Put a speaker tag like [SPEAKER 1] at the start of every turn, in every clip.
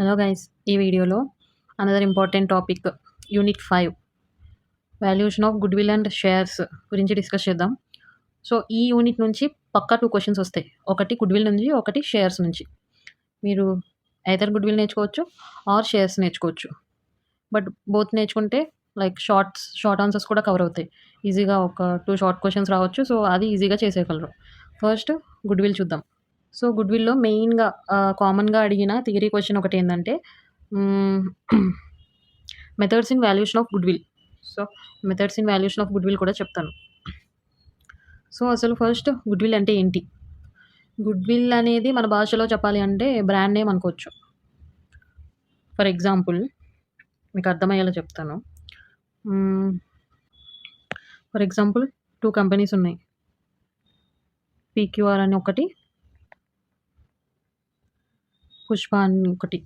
[SPEAKER 1] Hello guys, ఈ వీడియోలో another important topic unit 5 valuation of goodwill and shares గురించి discuss చేద్దాం. So ఈ యూనిట్ నుంచి పక్కా 2 క్వశ్చన్స్ వస్తాయి. ఒకటి గుడ్ విల్ నుంచి, ఒకటి షేర్స్ నుంచి. మీరు ఐదర్ గుడ్ విల్ నేర్చుకోవచ్చు ఆర్ షేర్స్ నేర్చుకోవచ్చు. బట్ బోత్ నేర్చుకుంటే లైక్ షార్ట్ ఆన్సర్స్ కూడా కవర్ అవుతాయి. ఈజీగా ఒక 2 షార్ట్ క్వశ్చన్స్ రావచ్చు. సో అది ఈజీగా చేసేయగలరు. ఫస్ట్ గుడ్ విల్ చూద్దాం. సో గుడ్ విల్‌లో మెయిన్‌గా కామన్‌గా అడిగిన థియరీ క్వెషన్ ఒకటేందంటే methods in valuation of goodwill. So methods in valuation of goodwill కూడా చెప్తాను. సో అసలు ఫస్ట్ గుడ్ విల్ అంటే ఏంటి? గుడ్ విల్ అనేది మన భాషలో చెప్పాలి అంటే బ్రాండ్ నేమ్ అనుకోవచ్చు. ఫర్ ఎగ్జాంపుల్ మీకు అర్థమయ్యేలా చెప్తాను. ఫర్ ఎగ్జాంపుల్ 2 కంపెనీస్ ఉన్నాయి. పీక్యూఆర్ అని ఒకటి, పుష్ప అని ఒకటి.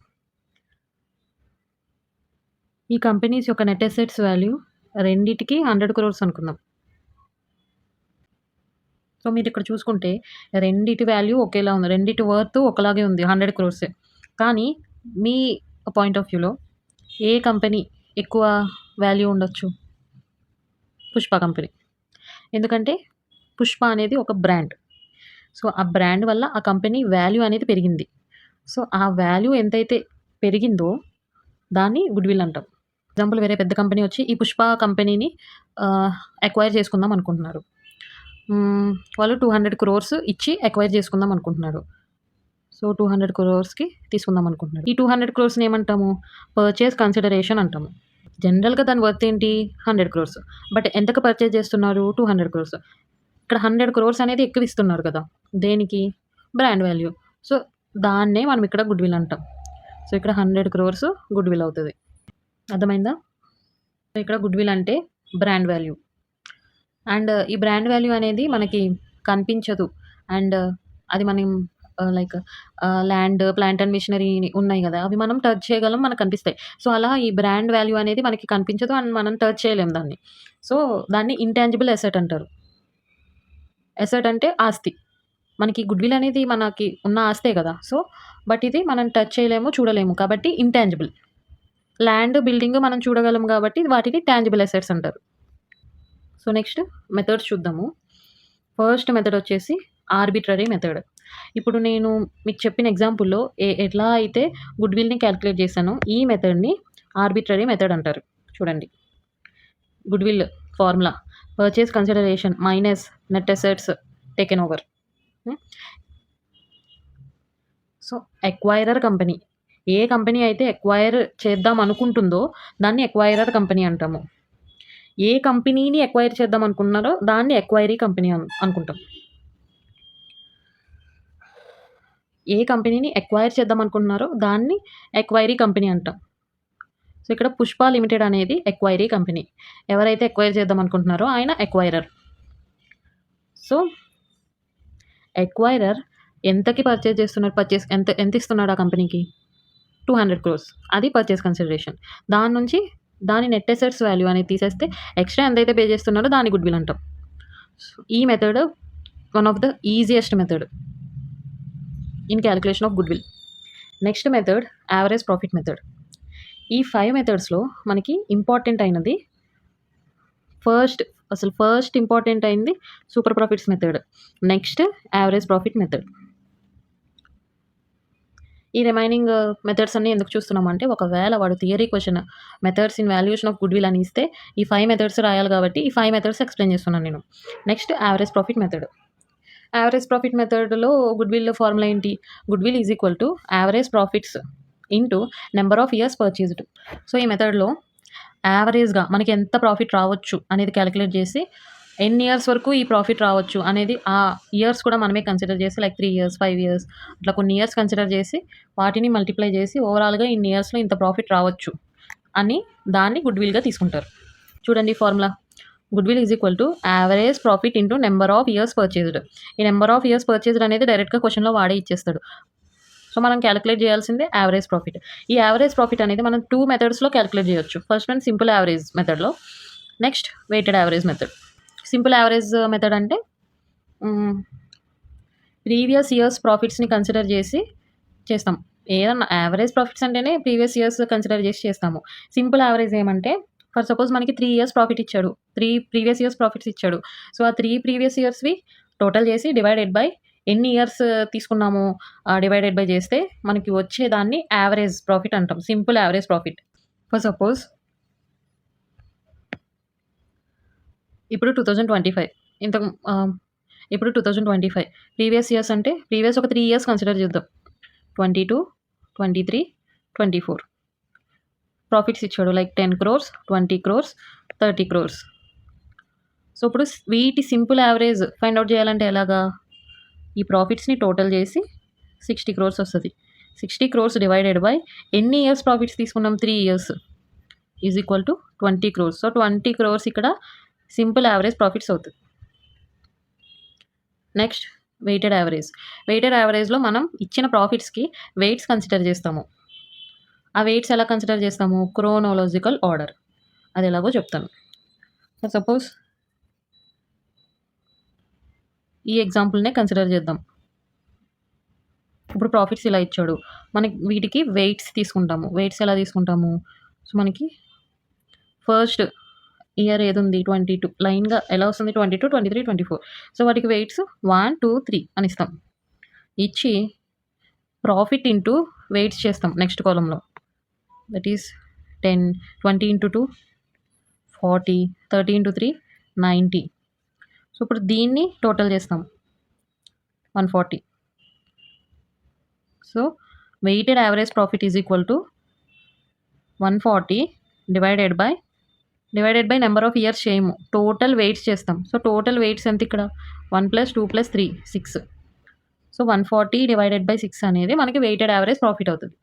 [SPEAKER 1] ఈ కంపెనీస్ యొక్క నెట్ అసెట్స్ వాల్యూ రెండిటికి 100 crores అనుకుందాం. సో మీరు ఇక్కడ చూసుకుంటే రెండిటి వాల్యూ ఒకేలా ఉంది. రెండిటి వర్త్ ఒకలాగే ఉంది, 100 crores. కానీ మీ పాయింట్ ఆఫ్ వ్యూలో ఏ కంపెనీ ఎక్కువ వాల్యూ ఉండొచ్చు? పుష్ప కంపెనీ. ఎందుకంటే పుష్ప అనేది ఒక బ్రాండ్. సో ఆ బ్రాండ్ వల్ల ఆ కంపెనీ వాల్యూ అనేది పెరిగింది. సో ఆ వాల్యూ ఎంతైతే పెరిగిందో దాన్ని గుడ్ విల్ అంటాం. ఎగ్జాంపుల్ వేరే పెద్ద కంపెనీ వచ్చి ఈ పుష్ప కంపెనీని అక్వైర్ చేసుకుందాం అనుకుంటున్నారు. వాళ్ళు 200 crores ఇచ్చి అక్వైర్ చేసుకుందాం అనుకుంటున్నారు. సో 200 crores తీసుకుందాం అనుకుంటున్నారు. ఈ 200 crores ఏమంటాము? పర్చేస్ కన్సిడరేషన్ అంటాము. జనరల్గా దాని వర్త్ ఏంటి? 100 crores. బట్ ఎంతకు పర్చేజ్ చేస్తున్నారు? 200 crores. ఇక్కడ 100 crores అనేది ఎక్కువ ఇస్తున్నారు కదా. దేనికి? Brand value. సో దాన్నే మనం ఇక్కడ గుడ్ విల్ అంటాం. సో ఇక్కడ 100 crores గుడ్ విల్ అవుతుంది. అర్థమైందా? సో ఇక్కడ గుడ్ విల్ అంటే బ్రాండ్ వాల్యూ. అండ్ ఈ బ్రాండ్ వాల్యూ అనేది మనకి కనిపించదు. అండ్ అది మనం like land, plant and machinery ఉన్నాయి కదా, అవి మనం టచ్ చేయగలం, మనకు కనిపిస్తాయి. సో అలా ఈ బ్రాండ్ వాల్యూ అనేది మనకి కనిపించదు అండ్ మనం టచ్ చేయలేం దాన్ని. సో దాన్ని ఇంటాంజిబుల్ అసెట్ అంటారు. అసెట్ అంటే ఆస్తి. మనకి గుడ్ విల్ అనేది మనకి ఉన్న ఆస్తే కదా. సో బట్ ఇది మనం టచ్ చేయలేము, చూడలేము, కాబట్టి ఇంటాంజిబుల్. ల్యాండ్, బిల్డింగ్ మనం చూడగలం కాబట్టి వాటిని టాంజిబుల్ అసెట్స్ అంటారు. సో నెక్స్ట్ మెథడ్స్ చూద్దాము. ఫస్ట్ మెథడ్ వచ్చేసి ఆర్బిట్రరీ మెథడ్. ఇప్పుడు నేను మీకు చెప్పిన ఎగ్జాంపుల్లో ఎట్లా అయితే గుడ్ విల్ని క్యాలిక్యులేట్ చేశానో ఈ మెథడ్ని ఆర్బిట్రరీ మెథడ్ అంటారు. చూడండి, goodwill formula purchase consideration minus net assets taken over. So acquirer company, ఏ కంపెనీ అయితే ఎక్వైర్ చేద్దాం అనుకుంటుందో దాన్ని ఎక్వైరర్ కంపెనీ అంటాము. ఏ కంపెనీని ఎక్వైర్ చేద్దాం అనుకుంటున్నారో దాన్ని ఎక్వైరీ కంపెనీ అనుకుంటాం. ఏ కంపెనీని ఎక్వైర్ చేద్దాం అనుకుంటున్నారో దాన్ని ఎక్వైరీ కంపెనీ అంటాం. సో ఇక్కడ పుష్ప లిమిటెడ్ అనేది ఎక్వైరీ కంపెనీ. ఎవరైతే ఎక్వైర్ చేద్దాం అనుకుంటున్నారో ఆయన ఎక్వైరర్. సో ఎక్వైరర్ ఎంతకి పర్చేజ్ చేస్తున్నారు? ఎంత ఇస్తున్నాడు ఆ కంపెనీకి? 200 crores. అది పర్చేస్ కన్సిడరేషన్. దాని నుంచి దాని నెట్ అసెట్స్ వాల్యూ అనేది తీసేస్తే ఎక్స్ట్రా ఎంతైతే పే చేస్తున్నారో దాని గుడ్ విల్ అంటాం. ఈ method one of the easiest method in calculation of good will. Next method average profit method. ఈ 5 మెథడ్స్లో మనకి ఇంపార్టెంట్ అయినది ఫస్ట్ ఇంపార్టెంట్ అయింది super profits method. Next average profit method. ఈ రిమైనింగ్ మెథడ్స్ అన్నీ ఎందుకు చూస్తున్నామంటే ఒకవేళ వాడు theory question methods in valuation of good will అని ఇస్తే ఈ 5 మెథడ్స్ రాయాలి కాబట్టి ఈ 5 మెథడ్స్ ఎక్స్ప్లెయిన్ చేస్తున్నాను నేను. Next average profit method. Average profit మెథడ్లో గుడ్ విల్ ఫార్ములా ఏంటి? Good will is equal to average profits into number of years purchased. So ఈ మెథడ్లో యావరేజ్గా మనకి ఎంత ప్రాఫిట్ రావచ్చు అనేది క్యాలిక్యులేట్ చేసి ఎన్ని ఇయర్స్ వరకు ఈ ప్రాఫిట్ రావచ్చు అనేది ఆ ఇయర్స్ కూడా మనమే కన్సిడర్ చేసి లైక్ 3 years, 5 years అట్లా కొన్ని ఇయర్స్ కన్సిడర్ చేసి వాటిని మల్టిప్లై చేసి ఓవరాల్గా ఇన్ని ఇయర్స్లో ఇంత ప్రాఫిట్ రావచ్చు అని దాన్ని గుడ్ విల్గా తీసుకుంటారు. చూడండి formula, goodwill is equal to average profit into number of years purchased. ఈ నెంబర్ ఆఫ్ ఇయర్స్ పర్చేజ్డ్ అనేది డైరెక్ట్గా క్వశ్చన్లో వాడే ఇచ్చేస్తాడు. సో మనం క్యాలిక్యులేట్ చేయాల్సిందే యావరేజ్ ప్రాఫిట్. ఈ యావరేజ్ ప్రాఫిట్ అనేది మనం 2 మెథడ్స్లో క్యాలిక్యులేట్ చేయొచ్చు. ఫస్ట్ వన్ సింపుల్ యావరేజ్ మెథడ్లో, next weighted average method. Simple average method అంటే ప్రీవియస్ ఇయర్స్ ప్రాఫిట్స్ని కన్సిడర్ చేసి చేస్తాం. ఏదన్నా యావరేజ్ ప్రాఫిట్స్ అంటేనే ప్రీవియస్ ఇయర్స్ కన్సిడర్ చేసి చేస్తాము. సింపుల్ యావరేజ్ ఏమంటే ఫర్ సపోజ్ మనకి 3 ఇయర్స్ ప్రాఫిట్ ఇచ్చాడు. 3 ప్రీవియస్ ఇయర్స్ ప్రాఫిట్స్ ఇచ్చాడు. సో, ఆ 3 ప్రీవియస్ ఇయర్స్‌వి టోటల్ చేసి డివైడెడ్ బై ఎన్ని ఇయర్స్ తీసుకున్నామో డివైడెడ్ బై చేస్తే మనకి వచ్చేదాన్ని యావరేజ్ ప్రాఫిట్ అంటాం. Simple average profit. For suppose ఇప్పుడు 2025 ఇంతకు ఇప్పుడు 2025 ప్రీవియస్ ఇయర్స్ అంటే ప్రీవియస్ ఒక 3 ఇయర్స్ కన్సిడర్ చేద్దాం. 22, 23, 24 ప్రాఫిట్స్ ఇచ్చాడు. Like 10 crores, 20 crores, 30 crores. So, ఇప్పుడు వీటి సింపుల్ యావరేజ్ ఫైండ్ అవుట్ చేయాలంటే ఎలాగా? ఈ ప్రాఫిట్స్‌ని టోటల్ చేసి 60 crores వస్తది. 60 crores డివైడెడ్ బై ఎన్ని ఇయర్స్ ప్రాఫిట్స్ తీసుకున్నాం? 3 years is equal to 20 crores. So, 20 crores ఇక్కడ సింపుల్ యావరేజ్ ప్రాఫిట్స్ అవుతది. Next weighted average. వెయిటెడ్ యావరేజ్‌లో మనం ఇచ్చిన ప్రాఫిట్స్‌కి వెయిట్స్ కన్సిడర్ చేస్తాము. ఆ వెయిట్స్ ఎలా కన్సిడర్ చేస్తాము? Chronological order. అది ఎలాగో చెప్తాను. ఫర్ సపోజ్ ఈ ఎగ్జాంపుల్‌నే కన్సిడర్ చేద్దాం. ఇప్పుడు ప్రాఫిట్స్ ఇలా ఇచ్చాడు. మనకి వీటికి వెయిట్స్ తీసుకుంటాము. వెయిట్స్ ఎలా తీసుకుంటాము? సో, మనకి ఫస్ట్ ఇయర్ ఏదుంది? 22 లైన్‌గా ఎలా వస్తుంది? 22, 23, 24. సో, వాటికి వెయిట్స్ 1, 2, 3 అని ఇస్తాం. ఇచ్చి ప్రాఫిట్ ఇంటూ వెయిట్స్ చేస్తాం నెక్స్ట్ కాలమ్‌లో. That is 10, 20 into 2 40, 30 into 3 90. So, ఇప్పుడు దీన్ని టోటల్ చేస్తాం 140. So, weighted average profit is equal to 140 divided by number of years చేయము. టోటల్ వెయిట్స్ చేస్తాం. సో, టోటల్ వెయిట్స్ ఎంత ఇక్కడ? 1 + 2 + 3 6. సో, 140 డివైడెడ్ బై 6 అనేది మనకి వెయిటెడ్ యావరేజ్ ప్రాఫిట్ అవుతది.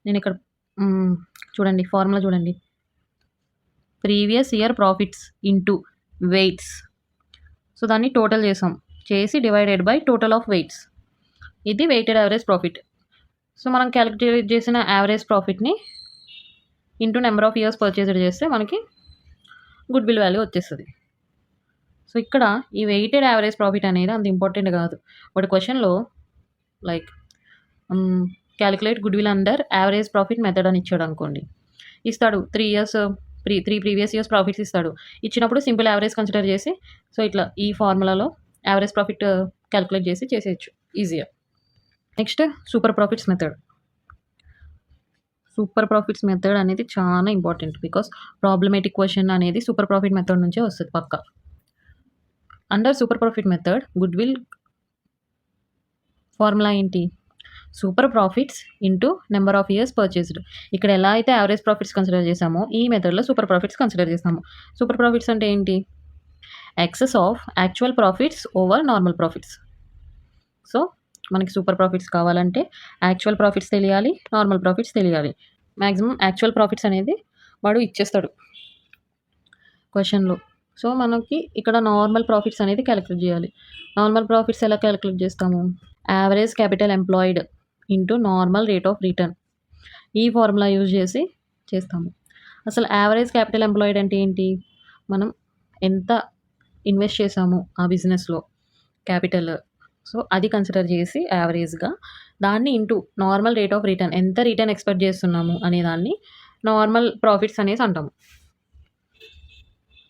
[SPEAKER 1] నేను ఇక్కడ చూడండి ఫార్ములా చూడండి. Previous year profits into weights. So, దాన్ని టోటల్ చేసాం. చేసి divided by total of weights. ఇది వెయిటెడ్ యావరేజ్ ప్రాఫిట్. సో, మనం క్యాలిక్యులేట్ చేసిన యావరేజ్ ప్రాఫిట్‌ని into number of years purchased చేస్తే మనకి గుడ్ విల్ వాల్యూ వచ్చేస్తది. సో, ఇక్కడ ఈ వెయిటెడ్ యావరేజ్ ప్రాఫిట్ అనేది అంత ఇంపార్టెంట్ కాదు. బట్ క్వెషన్‌లో like calculate goodwill under average profit method అని ఇచ్చాడు అనుకోండి. ఇస్తాడు 3 ప్రీవియస్ ఇయర్స్ ప్రాఫిట్స్ ఇస్తాడు. ఇచ్చినప్పుడు సింపుల్ యావరేజ్ కన్సిడర్ చేసి సో, ఇట్లా ఈ ఫార్ములాలో యావరేజ్ ప్రాఫిట్ క్యాలిక్యులేట్ చేసి చేసేయచ్చు ఈజీగా. Next super profits method. Super profits method అనేది చాలా ఇంపార్టెంట్. బికాస్ ప్రాబ్లమేటిక్ క్వెషన్ అనేది సూపర్ ప్రాఫిట్ మెథడ్ నుంచే వస్తది పక్కా. Under super profit method goodwill formula ఏంటి? Super profits into number of years purchased. ఇక్కడ ఎలా అయితే యావరేజ్ ప్రాఫిట్స్ కన్సిడర్ చేసామో ఈ మెథడ్లో సూపర్ ప్రాఫిట్స్ కన్సిడర్ చేస్తాము. సూపర్ ప్రాఫిట్స్ అంటే ఏంటి? Excess of actual profits over normal profits. So, మనకి సూపర్ ప్రాఫిట్స్ కావాలంటే యాక్చువల్ ప్రాఫిట్స్ తెలియాలి, నార్మల్ ప్రాఫిట్స్ తెలియాలి. మ్యాక్సిమం యాక్చువల్ ప్రాఫిట్స్ అనేది వాడు ఇచ్చేస్తాడు క్వెషన్‌లో. సో, మనకి ఇక్కడ నార్మల్ ప్రాఫిట్స్ అనేది క్యాలిక్యులేట్ చేయాలి. నార్మల్ ప్రాఫిట్స్ ఎలా క్యాలిక్యులేట్ చేస్తాము? Average capital employed into normal rate of return. ఈ ఫార్ములా యూజ్ చేసి చేస్తాము. అసలు యావరేజ్ క్యాపిటల్ ఎంప్లాయిడ్ అంటే ఏంటి? మనం ఎంత ఇన్వెస్ట్ చేసాము ఆ బిజినెస్‌లో క్యాపిటల్. సో, అది కన్సిడర్ చేసి యావరేజ్‌గా దాన్ని into normal rate of return ఎంత రిటర్న్ ఎక్స్‌పెక్ట్ చేస్తున్నాము అనే దాన్ని నార్మల్ ప్రాఫిట్స్ అనేసి అంటాము.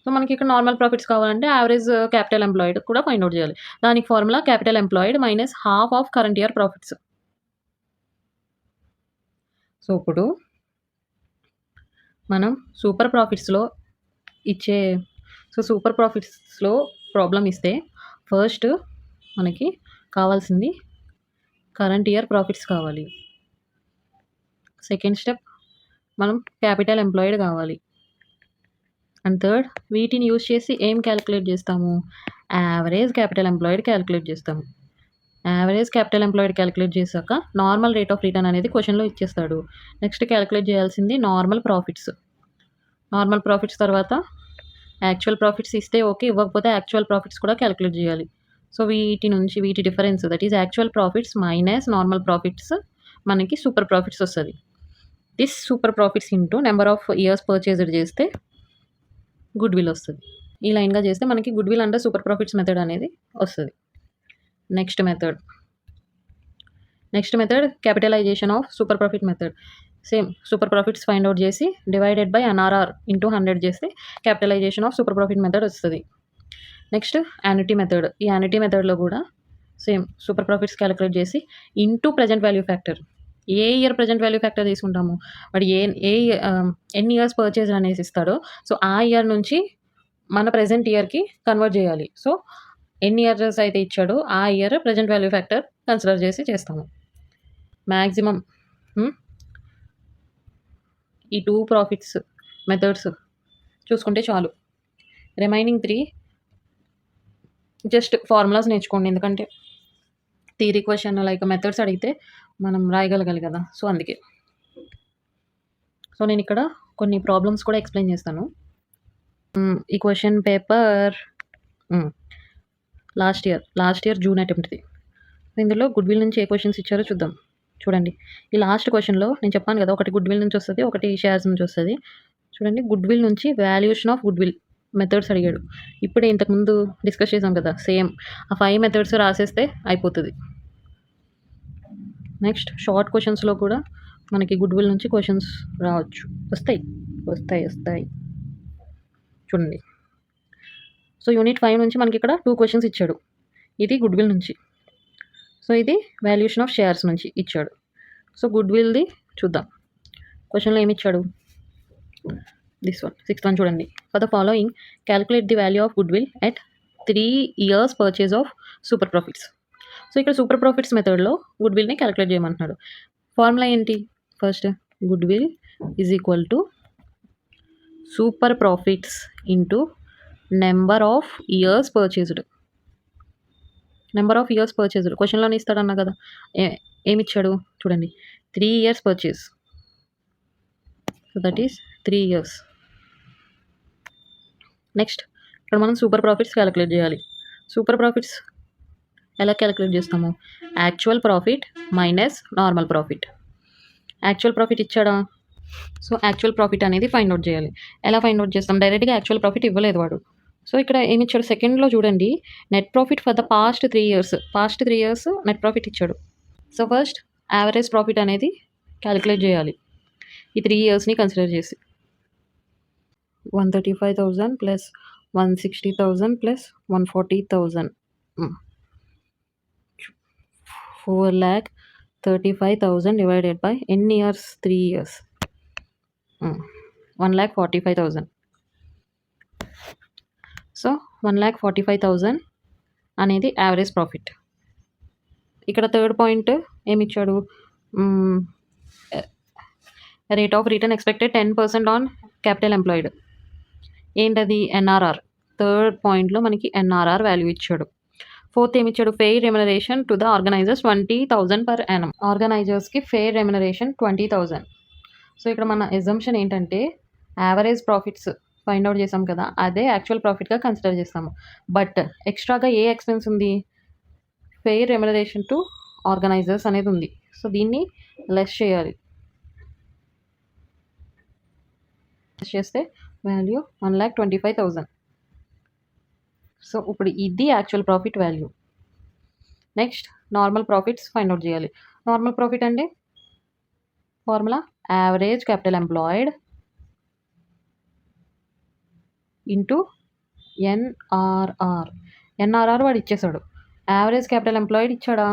[SPEAKER 1] సో, మనకి ఇక్కడ నార్మల్ ప్రాఫిట్స్ కావాలంటే యావరేజ్ క్యాపిటల్ ఎంప్లాయిడ్ కూడా ఫైండ్ అవుట్ చేయాలి. దానికి formula capital employed minus half of current year profits. So, ఇప్పుడు మనం సూపర్ ప్రాఫిట్స్‌లో సూపర్ ప్రాఫిట్స్‌లో ప్రాబ్లమ్ ఇస్తే ఫస్ట్ మనకి కావాల్సింది కరెంట్ ఇయర్ ప్రాఫిట్స్ కావాలి. సెకండ్ స్టెప్ మనం క్యాపిటల్ ఎంప్లాయిడ్ కావాలి. అండ్ థర్డ్ వీటిని యూజ్ చేసి ఏం క్యాలిక్యులేట్ చేస్తాము? యావరేజ్ క్యాపిటల్ ఎంప్లాయిడ్ క్యాలిక్యులేట్ చేస్తాము. యావరేజ్ క్యాపిటల్ ఎంప్లాయిడ్ క్యాలిక్యులేట్ చేశాక నార్మల్ రేట్ ఆఫ్ రిటర్న్ అనేది క్వెషన్‌లో ఇచ్చేస్తాడు. నెక్స్ట్ క్యాలిక్యులేట్ చేయాల్సింది నార్మల్ ప్రాఫిట్స్. నార్మల్ ప్రాఫిట్స్ తర్వాత యాక్చువల్ ప్రాఫిట్స్ ఇస్తే ఓకే, ఇవ్వకపోతే యాక్చువల్ ప్రాఫిట్స్ కూడా క్యాలిక్యులేట్ చేయాలి. సో, వీటి difference that is actual profits minus normal profits మనకి సూపర్ ప్రాఫిట్స్ వస్తది. This super profits into number of years purchased చేస్తే గుడ్ విల్ వస్తది. ఈ లైన్‌గా చేస్తే మనకి goodwill under super profits method అనేది వస్తది. Next method capitalization of super profit method. Same super profits find out చేసి డివైడెడ్ బై ఎన్ఆర్ఆర్ ఇంటూ 100 చేస్తే capitalization of super profit method వస్తుంది. Next annuity method. ఈ యాన్యుటీ మెథడ్లో కూడా same super profits calculate చేసి into present value factor. ఏ year present value factor తీసుకుంటాము, వాడు ఎన్ని ఇయర్స్ పర్చేజ్ అనేసి ఇస్తాడో, సో ఆ ఇయర్ నుంచి మన ప్రజెంట్ ఇయర్కి కన్వర్ట్ చేయాలి. సో ఎన్ని ఇయర్స్ అయితే ఇచ్చాడో ఆ year present value factor consider చేసి చేస్తాము. మ్యాక్సిమం ఈ 2 ప్రాఫిట్స్ మెథడ్స్ చూసుకుంటే చాలు. రిమైనింగ్ 3 జస్ట్ ఫార్ములాస్ నేర్చుకోండి, ఎందుకంటే థియరీ క్వశ్చన్ లైక్ మెథడ్స్ అడిగితే మనం రాయగలగాలి కదా, సో అందుకే. సో నేను ఇక్కడ కొన్ని ప్రాబ్లమ్స్ కూడా ఎక్స్ప్లెయిన్ చేస్తాను. ఈ question paper last year June అటెంప్ట్ది. ఇందులో గుడ్ విల్ నుంచి ఏ క్వశ్చన్స్ ఇచ్చారో చూద్దాం. చూడండి, ఈ లాస్ట్ క్వశ్చన్లో నేను చెప్పాను కదా, ఒకటి గుడ్ విల్ నుంచి వస్తుంది, ఒకటి షేర్స్ నుంచి వస్తుంది. చూడండి, గుడ్ విల్ నుంచి valuation of good will methods అడిగాడు. ఇప్పుడే ఇంతకుముందు డిస్కస్ చేసాం కదా, సేమ్ ఆ 5 మెథడ్స్ రాసేస్తే అయిపోతుంది. నెక్స్ట్ షార్ట్ క్వశ్చన్స్లో కూడా మనకి గుడ్ విల్ నుంచి క్వశ్చన్స్ రావచ్చు, వస్తాయి. చూడండి, సో యూనిట్ 5 నుంచి మనకి ఇక్కడ 2 క్వశ్చన్స్ ఇచ్చాడు. ఇది గుడ్ విల్ నుంచి, సో ఇది వాల్యుయేషన్ ఆఫ్ షేర్స్ నుంచి ఇచ్చాడు. సో గుడ్ విల్ది చూద్దాం. క్వశ్చన్లో ఏమి ఇచ్చాడు, దిస్ వన్ 6th వన్ చూడండి. For the following calculate the value of goodwill at 3 years purchase of super profits. So ఇక్కడ సూపర్ ప్రాఫిట్స్ మెథడ్లో గుడ్ విల్ని క్యాలిక్యులేట్ చేయమంటున్నాడు. ఫార్ములా ఏంటి, first goodwill is equal to super profits into number of years purchased. క్వశ్చన్లోనే ఇస్తాడన్నా కదా, ఏమిచ్చాడు చూడండి, 3 years purchase. So that is 3 years. Next ఇక్కడ మనం సూపర్ ప్రాఫిట్స్ క్యాలిక్యులేట్ చేయాలి. సూపర్ ప్రాఫిట్స్ ఎలా క్యాలిక్యులేట్ చేస్తాము, actual profit minus normal profit. Actual profit ఇచ్చాడా, సో యాక్చువల్ ప్రాఫిట్ అనేది ఫైండ్ అవుట్ చేయాలి. ఎలా ఫైండ్ అవుట్ చేస్తాం, డైరెక్ట్గా యాక్చువల్ ప్రాఫిట్ ఇవ్వలేదు వాడు. సో ఇక్కడ ఏమి ఇచ్చాడు, సెకండ్లో చూడండి, net profit for the past 3 years net profit ఇచ్చాడు. సో ఫస్ట్ యావరేజ్ ప్రాఫిట్ అనేది క్యాలిక్యులేట్ చేయాలి ఈ 3 yearsని కన్సిడర్ చేసి. 135,000 ప్లస్ 160,000 ప్లస్ 140,000 4,35,000 డివైడెడ్ బై ఎన్ని ఇయర్స్, 3 years 1,45,000. సో 1,45,000 అనేది యావరేజ్ ప్రాఫిట్. ఇక్కడ థర్డ్ పాయింట్ ఏమి ఇచ్చాడు, rate of return expected 10% on capital employed. ఏంటది, ఎన్ఆర్ఆర్. థర్డ్ పాయింట్లో మనకి ఎన్ఆర్ఆర్ వాల్యూ ఇచ్చాడు. ఫోర్త్ ఏమి ఇచ్చాడు, fair remuneration to the organizers 20,000 per annum. ఆర్గనైజర్స్కి ఫెయిర్ రెమ్యునరేషన్ 20,000. సో ఇక్కడ మన ఎజంప్షన్ ఏంటంటే యావరేజ్ ప్రాఫిట్స్ ఫైండ్ అవుట్ చేసాం కదా, అదే యాక్చువల్ ప్రాఫిట్గా కన్సిడర్ చేస్తాము. బట్ ఎక్స్ట్రాగా ఏ ఎక్స్పెన్స్ ఉంది, ఫెయిర్ రెమ్యునరేషన్ టు ఆర్గనైజర్స్ అనేది ఉంది. సో దీన్ని లెస్ చేయాలి. లెస్ చేస్తే వాల్యూ 1,25,000. సో ఇప్పుడు ఇది actual profit value. Next normal profits find out చేయాలి. నార్మల్ ప్రాఫిట్ అంటే formula average capital employed into NRR. NRR వాడు ఇచ్చేసాడు. యావరేజ్ క్యాపిటల్ ఎంప్లాయిడ్ ఇచ్చాడా,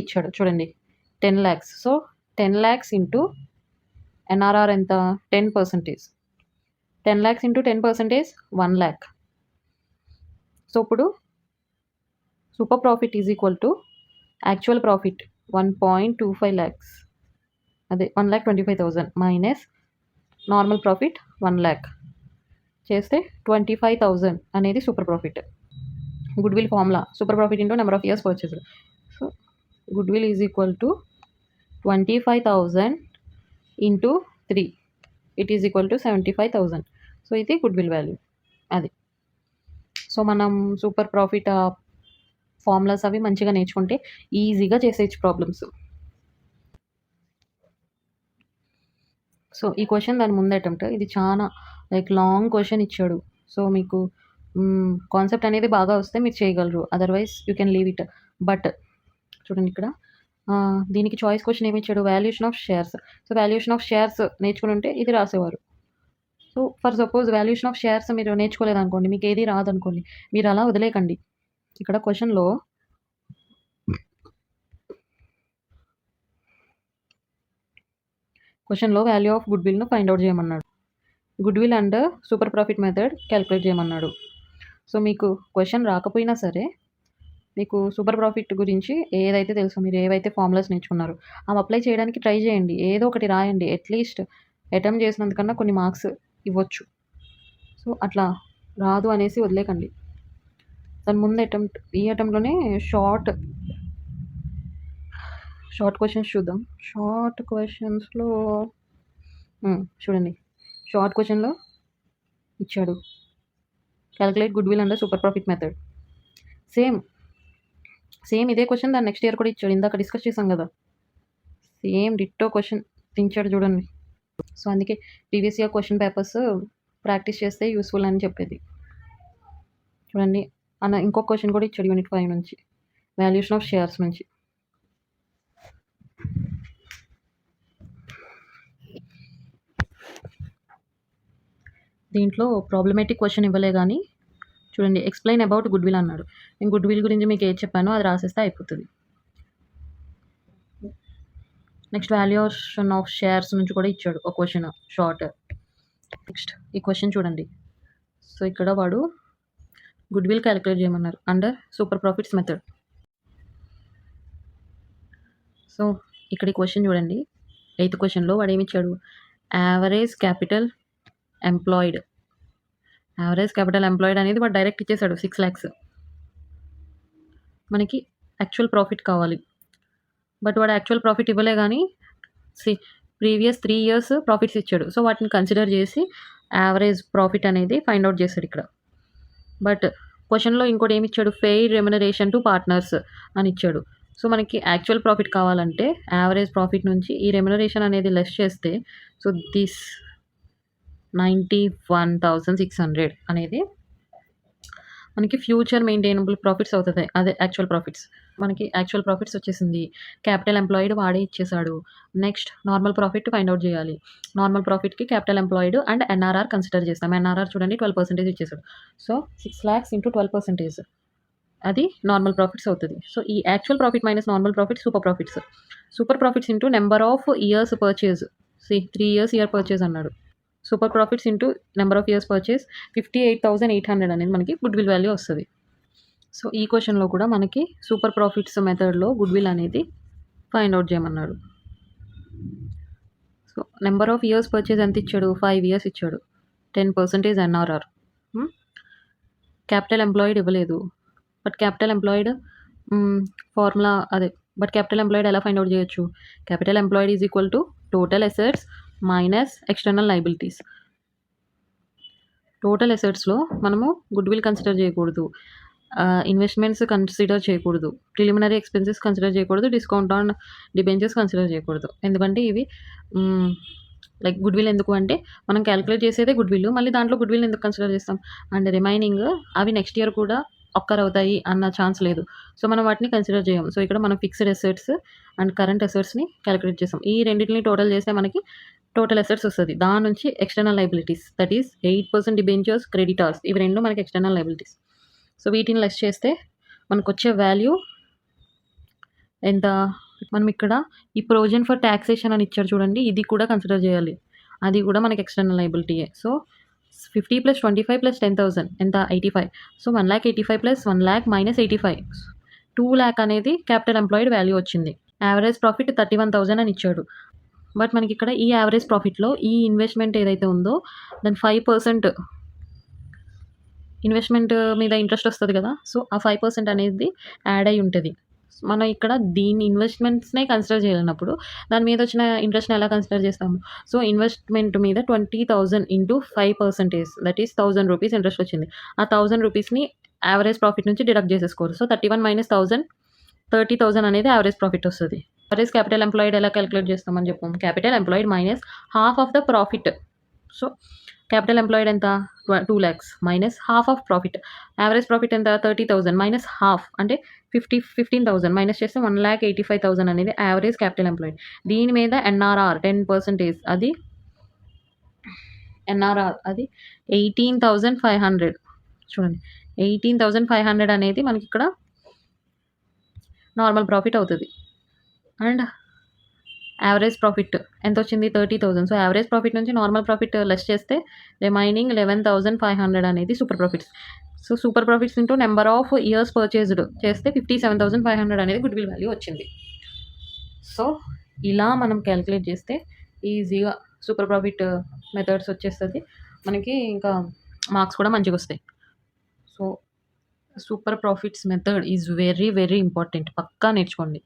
[SPEAKER 1] ఇచ్చాడు. చూడండి 10 lakhs. So 10 lakhs into NRR ఎంత, 10%. 10 lakhs ఇంటూ 10% 1 lakh. సో ఇప్పుడు super profit is equal to actual profit 1.25 lakhs, అదే 1,25,000 మైనస్ నార్మల్ ప్రాఫిట్ 1 lakh చేస్తే 25,000 అనేది super profit. Good will formula super profit into number of years purchased. So good will is equal to 25,000 into 3, it is equal to 75,000. So ఇది goodwill value అది. So మనం super profit formulas అవి మంచిగా నేర్చుకుంటే ఈజీగా చేసేయచ్చు problems. So ఈ question దాని ముందు అటెంప్ట్, ఇది చాలా లైక్ లాంగ్ క్వశ్చన్ ఇచ్చాడు. సో మీకు కాన్సెప్ట్ అనేది బాగా వస్తే మీరు చేయగలరు. Otherwise you can leave it. But చూడండి ఇక్కడ దీనికి చాయిస్ క్వెషన్ ఏమి ఇచ్చాడు? Valuation of shares. So, valuation of shares నేర్చుకునుంటే ఇది రాసేవారు. So, for suppose valuation of shares మీరు నేర్చుకోలేదనుకోండి, మీకు ఏది రాదనుకోండి, మీరు అలా వదిలేయకండి. ఇక్కడ క్వెషన్‌లో వాల్యూ ఆఫ్ గుడ్ విల్‌ను ఫైండ్ ఔట్ చేయమన్నాడు. Goodwill and super profit method calculate చేయమన్నాడు. సో, మీకు క్వెషన్ రాకపోయినా సరే, మీకు సూపర్ ప్రాఫిట్ గురించి ఏదైతే తెలుసో, మీరు ఏవైతే ఫార్ములాస్ నేర్చుకున్నారో అవి అప్లై చేయడానికి ట్రై చేయండి. ఏదో ఒకటి రాయండి. అట్‌లీస్ట్ అటెంప్ట్ చేసినందుకన్నా కొన్ని మార్క్స్ ఇవ్వచ్చు. సో, అట్లా రాదు అనేసి వదిలేయకండి. దాని ముందు ఈ అటెంప్ట్‌లోనే షార్ట్ క్వెషన్స్ చూద్దాం. షార్ట్ క్వెషన్స్‌లో చూడండి. షార్ట్ క్వెషన్‌లో ఇచ్చాడు. Calculate goodwill and super profit method. Same ఇదే క్వెషన్ దాని నెక్స్ట్ ఇయర్ కూడా ఇచ్చాడు. ఇందాక డిస్కస్ చేసాం కదా, సేమ్ డిట్టో క్వెషన్ దించాడు చూడండి. సో, అందుకే previous year question papers practice చేస్తే యూస్ఫుల్ అని చెప్పేది. చూడండి ఇంకొక క్వెషన్ కూడా ఇచ్చాడు యూనిట్ 5 నుంచి, వాల్యుయేషన్ ఆఫ్ షేర్స్ నుంచి. దీంట్లో ప్రాబ్లమేటిక్ క్వెషన్ ఇవ్వలే కానీ చూడండి, ఎక్స్ప్లెయిన్ అబౌట్ గుడ్ విల్ అన్నాడు. నేను గుడ్ విల్ గురించి మీకు ఏది చెప్పానో అది రాసేస్తే అయిపోతుంది. నెక్స్ట్ వాల్యుయేషన్ ఆఫ్ షేర్స్ నుంచి కూడా ఇచ్చాడు ఒక క్వెషన్ షార్ట్. నెక్స్ట్ ఈ క్వెషన్ చూడండి. సో, ఇక్కడ వాడు గుడ్ విల్ క్యాలిక్యులేట్ చేయమన్నారు under super profits method. So, ఇక్కడ ఈ క్వెషన్ చూడండి. 8th క్వెషన్లో వాడు ఏమి ఇచ్చాడు? యావరేజ్ క్యాపిటల్ ఎంప్లాయిడ్ అనేది వాడు డైరెక్ట్ ఇచ్చేసాడు 6 lakhs. మనకి యాక్చువల్ ప్రాఫిట్ కావాలి. బట్ వాడు యాక్చువల్ ప్రాఫిట్ ఇవ్వలే కానీ ప్రీవియస్ 3 years ప్రాఫిట్స్ ఇచ్చాడు. సో, వాటిని కన్సిడర్ చేసి యావరేజ్ ప్రాఫిట్ అనేది ఫైండ్ అవుట్ చేశాడు ఇక్కడ. బట్ క్వెషన్లో ఇంకోటి ఏమి ఇచ్చాడు? ఫెయిర్ రెమ్యునరేషన్ టు పార్ట్నర్స్ అని ఇచ్చాడు. సో, మనకి యాక్చువల్ ప్రాఫిట్ కావాలంటే యావరేజ్ ప్రాఫిట్ నుంచి ఈ రెమ్యునరేషన్ అనేది లెస్ చేస్తే, సో దిస్ 91,600 అనేది మనకి ఫ్యూచర్ మెయింటైనబుల్ ప్రాఫిట్స్ అవుతుంది. అదే యాక్చువల్ ప్రాఫిట్స్. మనకి యాక్చువల్ ప్రాఫిట్స్ వచ్చేసింది. క్యాపిటల్ ఎంప్లాయిడ్ వాడే ఇచ్చేసాడు. Next normal profit find out చేయాలి. నార్మల్ ప్రాఫిట్కి capital employed and NRR consider చేస్తాం. ఎన్ఆర్ఆర్ చూడండి 12% ఇచ్చేసాడు. సో, 6 lakhs into 12% అది నార్మల్ ప్రాఫిట్స్ అవుతుంది. సో, ఈ actual profit minus normal profit super profits into number of years purchase. 3 years year purchase అన్నాడు. Super profits into number of years purchase 58,800 అనేది మనకి goodwill value వస్తుంది. So, ఈ క్వెషన్లో కూడా మనకి సూపర్ ప్రాఫిట్స్ మెథడ్లో గుడ్ విల్ అనేది ఫైండ్ అవుట్ చేయమన్నాడు. So, number of years purchase ఎంత ఇచ్చాడు? 5 years ఇచ్చాడు. 10% ఎన్ఆర్ఆర్. క్యాపిటల్ ఎంప్లాయిడ్ ఇవ్వలేదు. బట్ క్యాపిటల్ ఎంప్లాయిడ్ ఫార్ములా అదే. బట్ క్యాపిటల్ ఎంప్లాయిడ్ ఎలా ఫైండ్ అవుట్ చేయొచ్చు? Capital employed is equal to total assets minus external liabilities. Total అసెట్స్లో మనము గుడ్ విల్ కన్సిడర్ చేయకూడదు, ఇన్వెస్ట్మెంట్స్ కన్సిడర్ చేయకూడదు, ప్రిలిమినరీ ఎక్స్పెన్సెస్ కన్సిడర్ చేయకూడదు, discount on debentures consider చేయకూడదు. ఎందుకంటే ఇవి లైక్ గుడ్ విల్ ఎందుకు అంటే మనం క్యాలిక్యులేట్ చేసేదే గుడ్ విల్, మళ్ళీ దాంట్లో గుడ్ విల్ ఎందుకు కన్సిడర్ చేస్తాం? అండ్ రిమైనింగ్ అవి నెక్స్ట్ ఇయర్ కూడా ఒక్కర్ అవుతాయి అన్న ఛాన్స్ లేదు. సో, మనం వాటిని కన్సిడర్ చేయం. సో, ఇక్కడ మనం ఫిక్స్డ్ అసెట్స్ అండ్ కరెంట్ అసెట్స్ని క్యాలిక్యులేట్ చేస్తాం. ఈ రెండింటిని టోటల్ చేస్తే మనకి టోటల్ అసెట్స్ వస్తుంది. దాని నుంచి external liabilities that is 8% debentures creditors, ఇవి రెండు మనకి ఎక్స్టర్నల్ లయబిలిటీస్. సో, వీటిని లెస్ చేస్తే మనకు వచ్చే వాల్యూ ఎంత? మనం ఇక్కడ ఈ ప్రొవిజన్ ఫర్ ట్యాక్సేషన్ అని ఇచ్చారు చూడండి, ఇది కూడా కన్సిడర్ చేయాలి. అది కూడా మనకి ఎక్స్టర్నల్ లయబిలిటీయే. సో, 50 + 25 + 10,000 ఎంత? 85. సో, 1,85 + 1 lakh - 85 2 lakh అనేది క్యాపిటల్ ఎంప్లాయిడ్ వాల్యూ వచ్చింది. యావరేజ్ ప్రాఫిట్ 31,000 అని ఇచ్చాడు. బట్ మనకి ఇక్కడ ఈ యావరేజ్ ప్రాఫిట్లో ఈ ఇన్వెస్ట్మెంట్ ఏదైతే ఉందో దాని 5% ఇన్వెస్ట్మెంట్ మీద ఇంట్రెస్ట్ వస్తుంది కదా. సో, ఆ 5% అనేది యాడ్ అయి ఉంటుంది. మనం ఇక్కడ దీని ఇన్వెస్ట్మెంట్స్నే కన్సిడర్ చేయలేనప్పుడు దాని మీద వచ్చిన ఇంట్రెస్ట్ని ఎలా కన్సిడర్ చేస్తాము? సో, ఇన్వెస్ట్మెంట్ మీద 20,000 × 5% దట్ ఈస్ 1,000 రూపీస్ ఇంట్రెస్ట్ వచ్చింది. ఆ 1,000 రూపీస్ని యావరేజ్ ప్రాఫిట్ నుంచి డిడక్ట్ చేసేసుకోరు. సో, 31 - 1,000 30,000 అనేది యావరేజ్ ప్రాఫిట్ వస్తుంది. యావరేజ్ క్యాపిటల్ ఎంప్లాయిడ్ ఎలా క్యాలిక్యులేట్ చేస్తామని చెప్పాము? Capital employed minus half of the profit. So, capital employed ఎంత 2 lakhs minus half of profit. Average profit ఎంత 30,000 మైనస్ హాఫ్ అంటే 15,000 మైనస్ చేస్తే 1,85,000 అనేది యావరేజ్ క్యాపిటల్ ఎంప్లాయిడ్. దీని మీద ఎన్ఆర్ఆర్ 10% అది ఎన్ఆర్ఆర్ అది 18,500. చూడండి 18,500 అనేది మనకి ఇక్కడ నార్మల్ ప్రాఫిట్ అవుతుంది. అండ్ యావరేజ్ ప్రాఫిట్ ఎంత వచ్చింది 30,000. సో యావరేజ్ ప్రాఫిట్ నుంచి నార్మల్ ప్రాఫిట్ లెస్ చేస్తే రిమైనింగ్ 11,500 అనేది super profits. So super profits into number of years purchased చేస్తే 57,500 అనేది గుడ్ విల్ వాల్యూ వచ్చింది. సో ఇలా మనం క్యాలిక్యులేట్ చేస్తే ఈజీగా సూపర్ ప్రాఫిట్ మెథడ్స్ వచ్చేస్తుంది మనకి. ఇంకా మార్క్స్ కూడా మంచిగా వస్తాయి. So super profits method is very very important. పక్కా నేర్చుకోండి.